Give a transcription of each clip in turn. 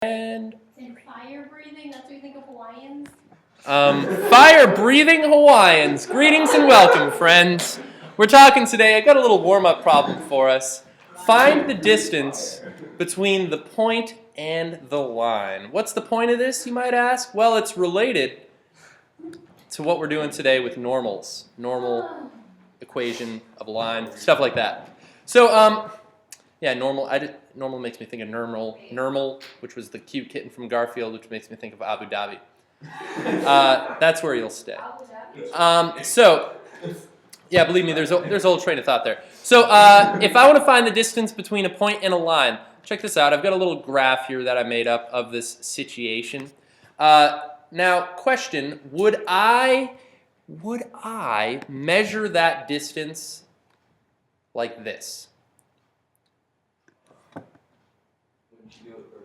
And fire breathing, that's what you think of Hawaiians? Fire breathing Hawaiians. Greetings and welcome, friends. We're talking today. I got a little warm-up problem for us. Find the distance between the point and the line. What's the point of this, you might ask? Well, it's related to what we're doing today with normals. Normal equation of a line, stuff like that. So, yeah, normal makes me think of Nermal, which was the cute kitten from Garfield, which makes me think of Abu Dhabi. That's where you'll stay. So, yeah, believe me, there's a whole train of thought there. So, if I want to find the distance between a point and a line, check this out. I've got a little graph here that I made up of this situation. Now, question: Would I measure that distance like this?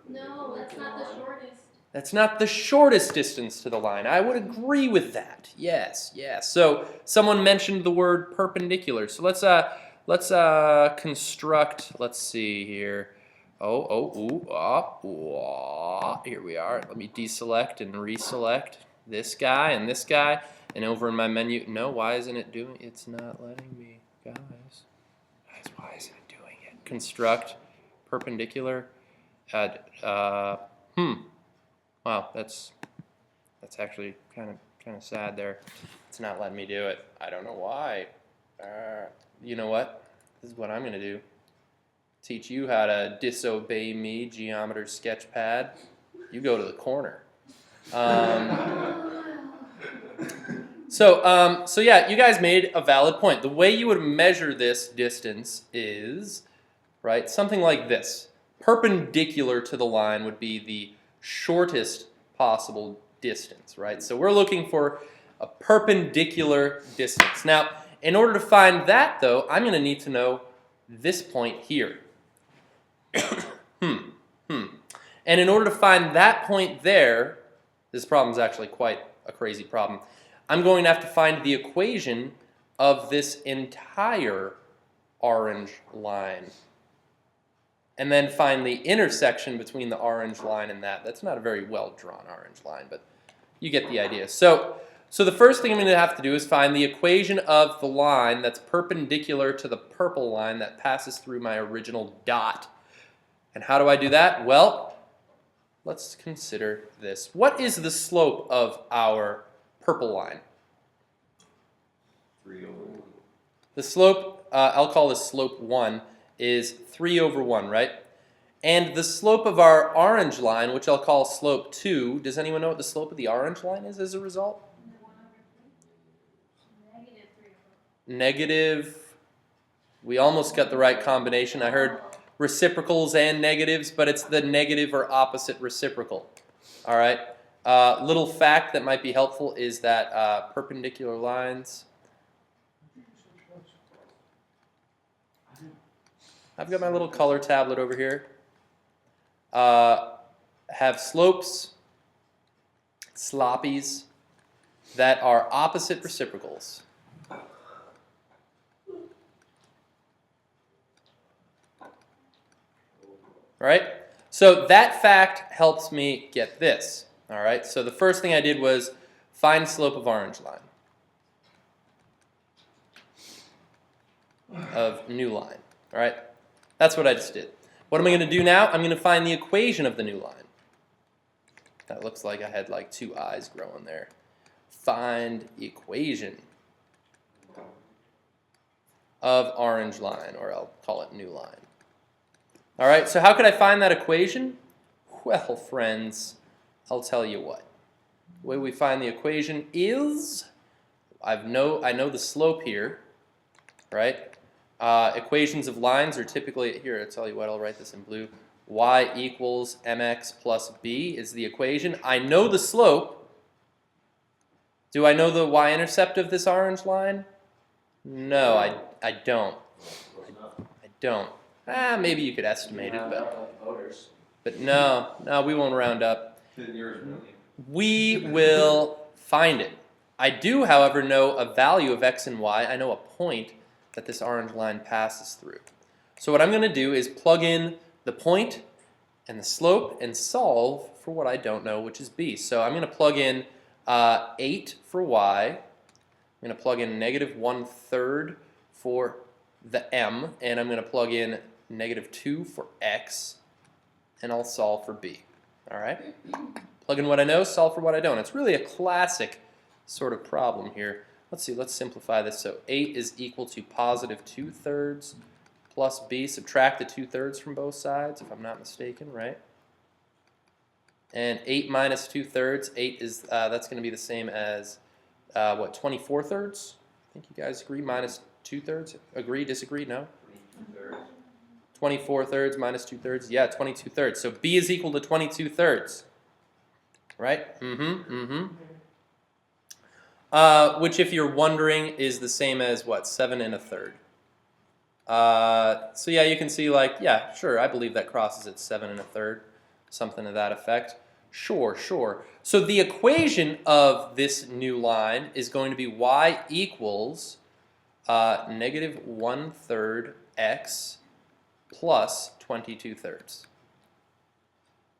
No, that's not the shortest. That's not the shortest distance to the line. I would agree with that. Yes. So someone mentioned the word perpendicular. So let's construct. Let's see here. Here we are. Let me deselect and reselect this guy and this guy. And over in my menu, no, why isn't it doing? It's not letting me, guys. Why isn't it doing it? Construct perpendicular. Wow, that's actually kind of sad there. It's not letting me do it. I don't know why. You know what? This is what I'm gonna do. Teach you how to disobey me, Geometer Sketchpad. You go to the corner. So yeah, you guys made a valid point. The way you would measure this distance is, right, something like this. Perpendicular to the line would be the shortest possible distance, right? So we're looking for a perpendicular distance. Now, in order to find that, though, I'm going to need to know this point here. And in order to find that point there, this problem is actually quite a crazy problem. I'm going to have to find the equation of this entire orange line. And then find the intersection between the orange line and that. That's not a very well-drawn orange line, but you get the idea. So the first thing I'm going to have to do is find the equation of the line that's perpendicular to the purple line that passes through my original dot. And how do I do that? Well, let's consider this. What is the slope of our purple line? 3 over 1. The slope, I'll call this slope 1, is 3 over 1, right? And the slope of our orange line, which I'll call slope 2, does anyone know what the slope of the orange line is as a result? Negative. We almost got the right combination. I heard reciprocals and negatives, but it's the negative or opposite reciprocal. All right. Little fact that might be helpful is that perpendicular lines. I've got my little color tablet over here. Have slopes, sloppies, that are opposite reciprocals. All right? So that fact helps me get this. All right? So the first thing I did was find slope of orange line. Of new line. All right? That's what I just did. What am I going to do now? I'm going to find the equation of the new line. That looks like I had like 2 eyes growing there. Find equation of orange line, or I'll call it new line. All right, so how could I find that equation? Well, friends, I'll tell you what. The way we find the equation is, I know the slope here, right? Equations of lines are typically, here, I'll tell you what, I'll write this in blue. Y equals mx plus b is the equation. I know the slope. Do I know the y-intercept of this orange line? No, I don't. I don't. Maybe you could estimate it, but no, we won't round up. We will find it. I do, however, know a value of x and y. I know a point that this orange line passes through. So what I'm going to do is plug in the point and the slope, and solve for what I don't know, which is b. So I'm going to plug in 8 for y. I'm going to plug in negative 1/3 for the m, and I'm going to plug in negative 2 for x, and I'll solve for b. All right? Plug in what I know, solve for what I don't. It's really a classic sort of problem here. Let's see, let's simplify this. So 8 is equal to positive 2/3 plus b. Subtract the 2/3 from both sides, if I'm not mistaken, right? And 8 minus 2/3, 8 is, that's going to be the same as, what, 24/3? I think you guys agree, minus 2/3? Agree, disagree, no? 24/3 minus 2/3, yeah, 22/3. So b is equal to 22/3, right? Which, if you're wondering, is the same as what, 7 1/3. So yeah, you can see, like, yeah, sure, I believe that crosses at 7 1/3, something to that effect. Sure. So the equation of this new line is going to be y equals negative 1/3 x plus 22/3.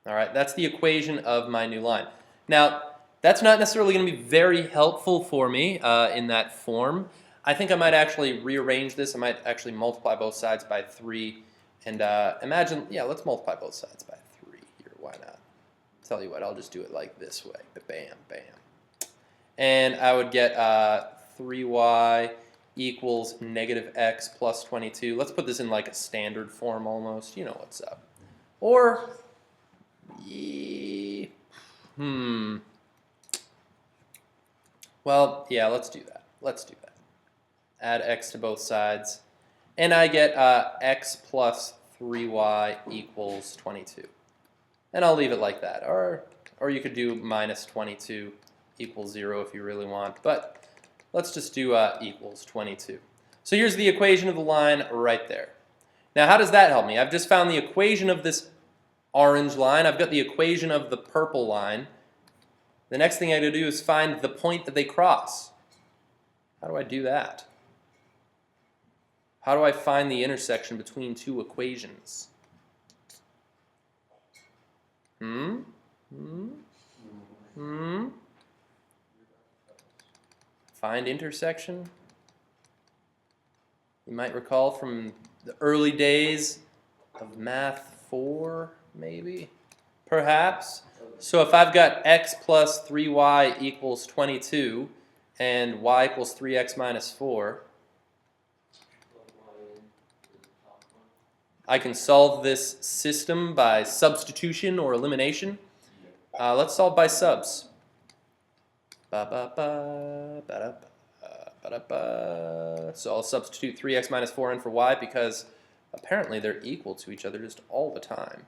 All right, that's the equation of my new line. Now, that's not necessarily going to be very helpful for me in that form. I think I might actually rearrange this. I might actually multiply both sides by 3 and imagine, yeah, let's multiply both sides by 3 here. Why not? Tell you what, I'll just do it like this way. Bam, bam. And I would get 3y equals negative x plus 22. Let's put this in like a standard form almost. You know what's up. Or, well, yeah, let's do that. Add x to both sides. And I get x plus 3y equals 22. And I'll leave it like that. Or you could do minus 22 equals 0 if you really want. But let's just do equals 22. So here's the equation of the line right there. Now, how does that help me? I've just found the equation of this orange line. I've got the equation of the purple line. The next thing I got to do is find the point that they cross. How do I do that? How do I find the intersection between two equations? Find intersection? You might recall from the early days of Math 4, maybe? Perhaps. So if I've got x plus 3y equals 22 and y equals 3x minus 4, I can solve this system by substitution or elimination. Let's solve by subs. So I'll substitute 3x minus 4n for y because apparently they're equal to each other just all the time.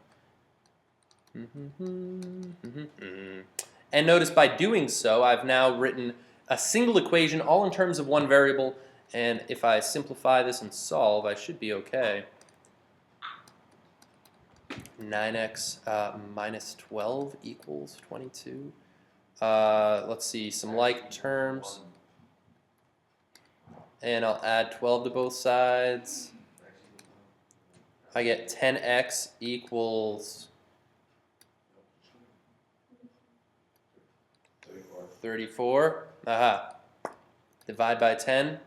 And notice by doing so, I've now written a single equation all in terms of one variable, and if I simplify this and solve, I should be okay. 9x minus 12 equals 22. Let's see, some like terms. And I'll add 12 to both sides. I get 10x equals 34. Aha. Divide by 10.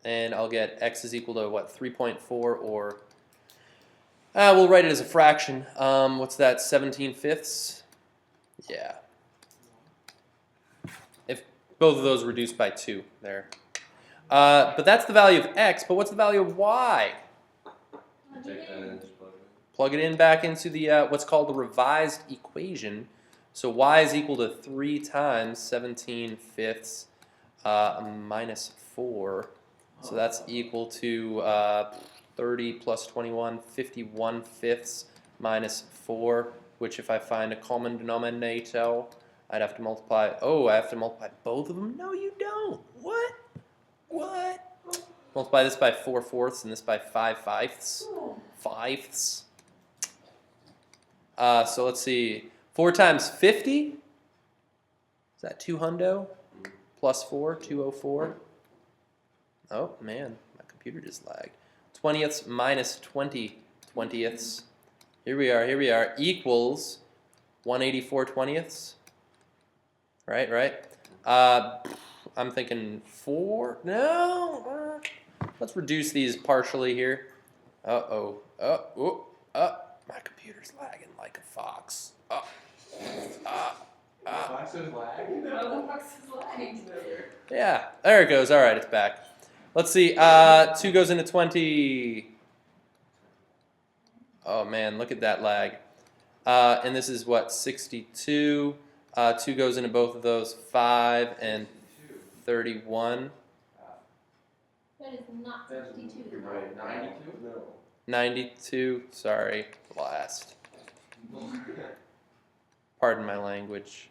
And I'll get x is equal to, what, 3.4 or... we'll write it as a fraction. What's that, 17/5? Yeah. If both of those reduced by 2 there. But that's the value of x, but what's the value of y? Plug it in back into the what's called the revised equation. So y is equal to 3 times 17/5 minus 4. So that's equal to 30 plus 21, 51/5 minus 4, which if I find a common denominator, I'd have to multiply. Oh, I have to multiply both of them? No, you don't. What? Multiply this by 4/4 and this by 5/5. So let's see. 4 times 50? Is that 200? Plus 4, 204. Oh, man, my computer just lagged. 20ths minus 20 20ths. Here we are, equals 184/20ths. Right. I'm thinking 4. No. Let's reduce these partially here. My computer's lagging like a fox. Fox's lag? No, the box is lagging. Yeah, there it goes. All right, it's back. Let's see. 2 goes into 20. Oh man, look at that lag. And this is what, 62. 2 goes into both of those, 5 and 31. That is not 62. You're right. 92? No. 92. Sorry, last. Pardon my language.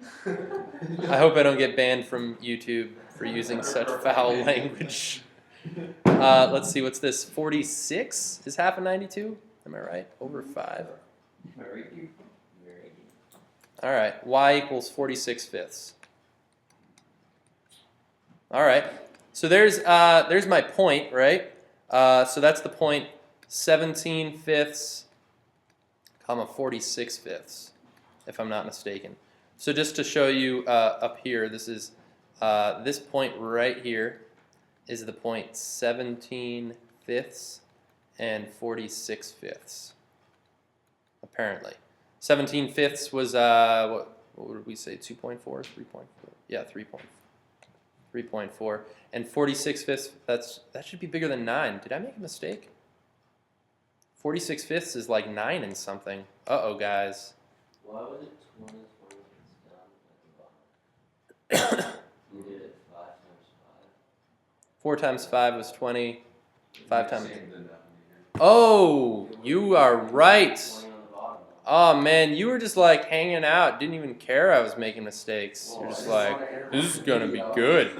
I hope I don't get banned from YouTube for using such foul language. Let's see, what's this? 46 is half of 92? Am I right? Over 5. All right, y equals 46/5. All right, so there's my point, right? So that's the point 17/5, comma 46/5, if I'm not mistaken. So just to show you up here, this is this point right here is the point 17/5 and 46/5, apparently. 17/5 was what would we say? 2.4, 3.4? Yeah, 3.4. And 46/5. That should be bigger than 9. Did I make a mistake? 46/5 is like 9 and something. Uh-oh, guys. Why was it 20 down at the bottom? You did it 5 times 5. 4 times 5 was 20. 5 times. Oh, you are right. 20 on the bottom. Oh man, you were just like hanging out, didn't even care I was making mistakes. You're just like, this is gonna be good.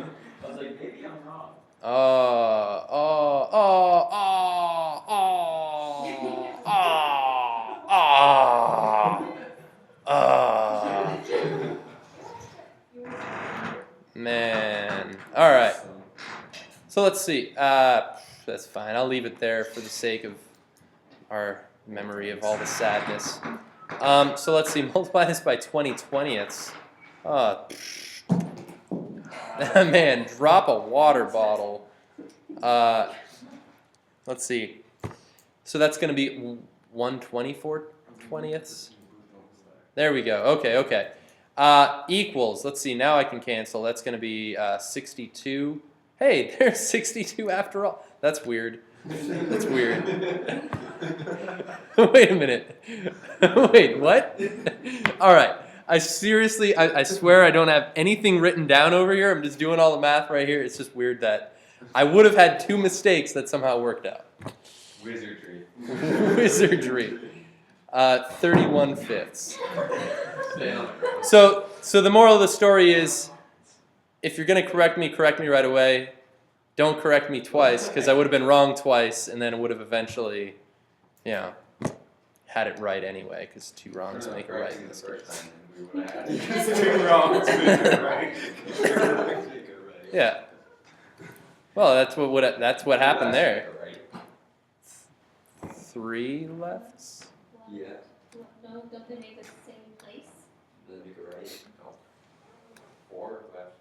I was like, maybe I'm wrong. Man. All right. So let's see. That's fine. I'll leave it there for the sake of our memory of all the sadness. So let's see. Multiply this by 20/20ths. Man, drop a water bottle. Let's see. So that's going to be 124/20ths. There we go. Okay. Equals. Let's see. Now I can cancel. That's going to be 62. Hey, there's 62 after all. That's weird. That's weird. Wait a minute. Wait, what? All right. I seriously, I swear I don't have anything written down over here. I'm just doing all the math right here. It's just weird that I would have had 2 mistakes that somehow worked out. Wizardry. Wizardry. 31/5. So the moral of the story is, if you're going to correct me right away. Don't correct me twice, because I would have been wrong twice, and then it would have eventually, had it right anyway, because 2 wrongs make it right in this case. It's 2 wrongs make it right. Yeah. Well, that's what happened there. 3 lefts. Yeah. No, don't they make the same place? Then make it right. No. 4 left.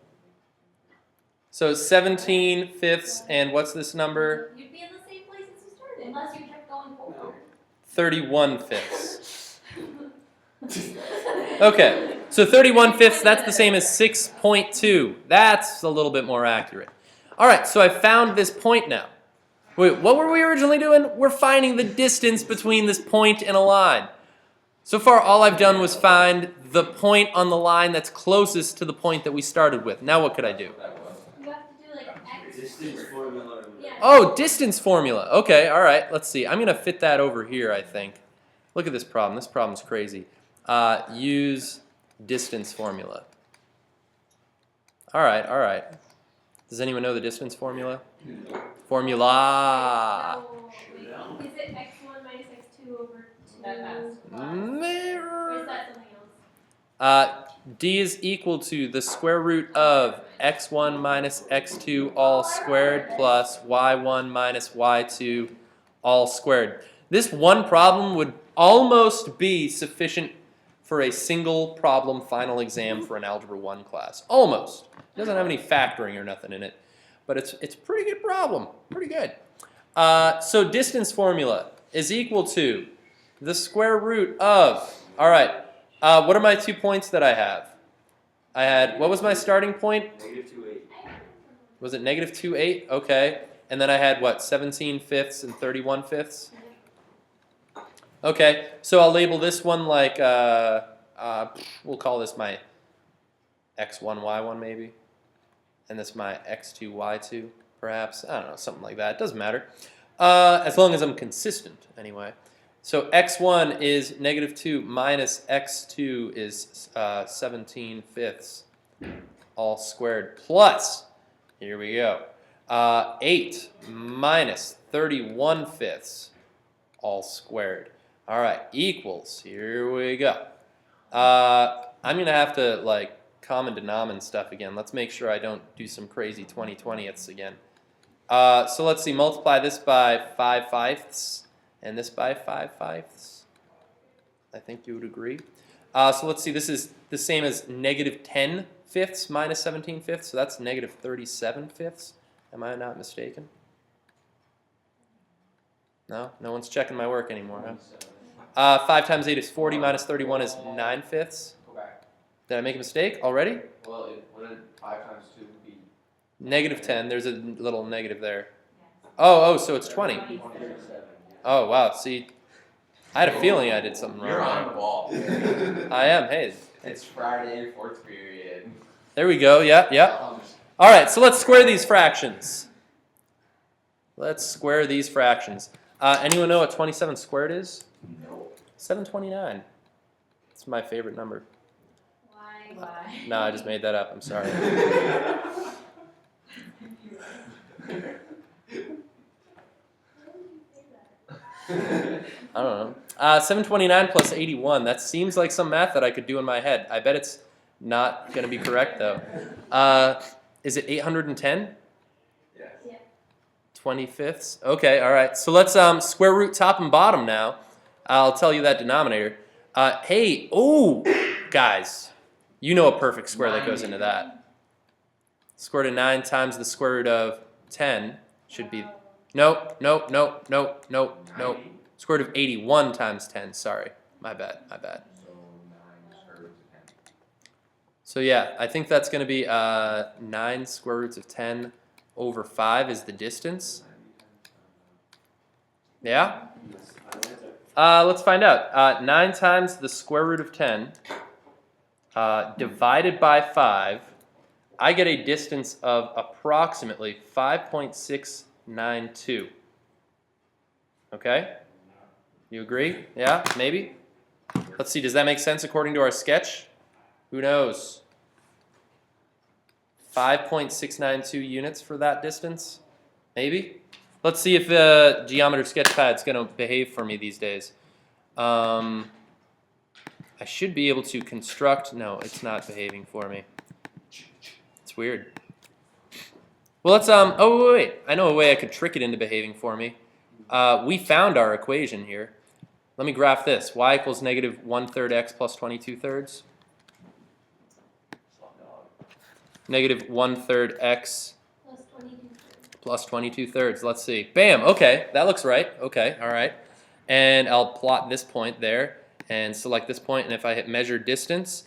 So 17/5, and what's this number? You'd be in the same place as you started. Unless you kept going forward. 31/5. Okay, so 31/5, that's the same as 6.2. That's a little bit more accurate. All right, so I found this point now. Wait, what were we originally doing? We're finding the distance between this point and a line. So far, all I've done was find the point on the line that's closest to the point that we started with. Now what could I do? You have to do like X. Distance formula. Yeah. Oh, distance formula. Okay, all right, let's see. I'm going to fit that over here, I think. Look at this problem. This problem's crazy. Use distance formula. All right. Does anyone know the distance formula? Formula. So, is it x1 minus x2 over 2? Or is that something else? D is equal to the square root of x1 minus x2 all squared plus y1 minus y2 all squared. This one problem would almost be sufficient for a single problem final exam for an Algebra 1 class. Almost. It doesn't have any factoring or nothing in it. But it's a pretty good problem. Pretty good. So distance formula is equal to the square root of, all right, what are my 2 points that I have? I had, what was my starting point? Negative 2/8. Was it negative 2/8? Okay. And then I had what, 17/5 and 31/5? Okay, so I'll label this one like, we'll call this my x1, y1 maybe. And this my x2, y2 perhaps. I don't know, something like that. It doesn't matter. As long as I'm consistent anyway. So x1 is negative 2 minus x2 is 17/5 all squared plus, here we go, 8 minus 31/5 all squared. All right, equals, here we go. I'm going to have to like common denominator stuff again. Let's make sure I don't do some crazy 20/20ths again. So let's see, multiply this by 5/5 and this by 5/5. I think you would agree. So let's see, this is the same as negative 10/5 minus 17/5, so that's negative 37/5. Am I not mistaken? No? No one's checking my work anymore, huh? 5 times 8 is 40, minus 31 is 9/5. Go back. Did I make a mistake already? Well, wouldn't 5 times 2 be Negative 10, there's a little negative there. Oh, so it's 20. 37. Oh, wow, see, I had a feeling I did something You're on wrong. the ball. I am, hey. It's Friday, 4th period. There we go, yep. All right, so let's square these fractions. Let's square these fractions. Anyone know what 27 squared is? Nope. 729. It's my favorite number. Why? No, I just made that up. I'm sorry. I don't know. 729 plus 81. That seems like some math that I could do in my head. I bet it's not going to be correct, though. Is it 810? Yes. 25ths? Okay, all right. So let's square root top and bottom now. I'll tell you that denominator. Hey, oh, guys, you know a perfect square that goes into that. Square root of 9 times the square root of 10 should be... Nope. Square root of 81 times 10. Sorry. My bad. So 9 square roots of 10. So yeah, I think that's going to be 9 square roots of 10 over 5 is the distance. Yeah? Let's find out. 9 times the square root of 10 divided by 5, I get a distance of approximately 5.692. Okay? You agree? Yeah? Maybe? Let's see, does that make sense according to our sketch? Who knows? 5.692 units for that distance? Maybe? Let's see if the Geometer Sketchpad's going to behave for me these days. I should be able to construct... No, it's not behaving for me. It's weird. Well, let's... Oh, wait. I know a way I could trick it into behaving for me. We found our equation here. Let me graph this. Y equals negative 1/3 x plus 22/3. Negative 1/3 x plus 22/3. Let's see. Bam. Okay, that looks right. Okay, all right. And I'll plot this point there and select this point. And if I hit measure distance,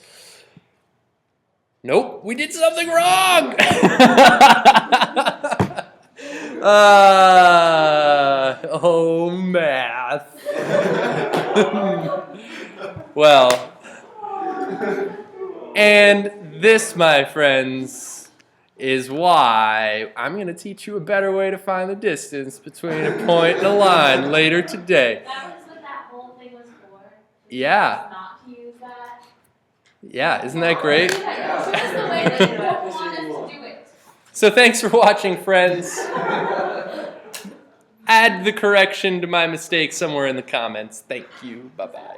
nope, we did something wrong. Oh, math. Well, and this, my friends, is why I'm going to teach you a better way to find the distance between a point and a line later today. That was what that whole thing was for. Yeah. Not to use that. Yeah, isn't that great? Yeah, it's just the way that you don't want us to do it. So thanks for watching, friends. Add the correction to my mistake somewhere in the comments. Thank you. Bye-bye.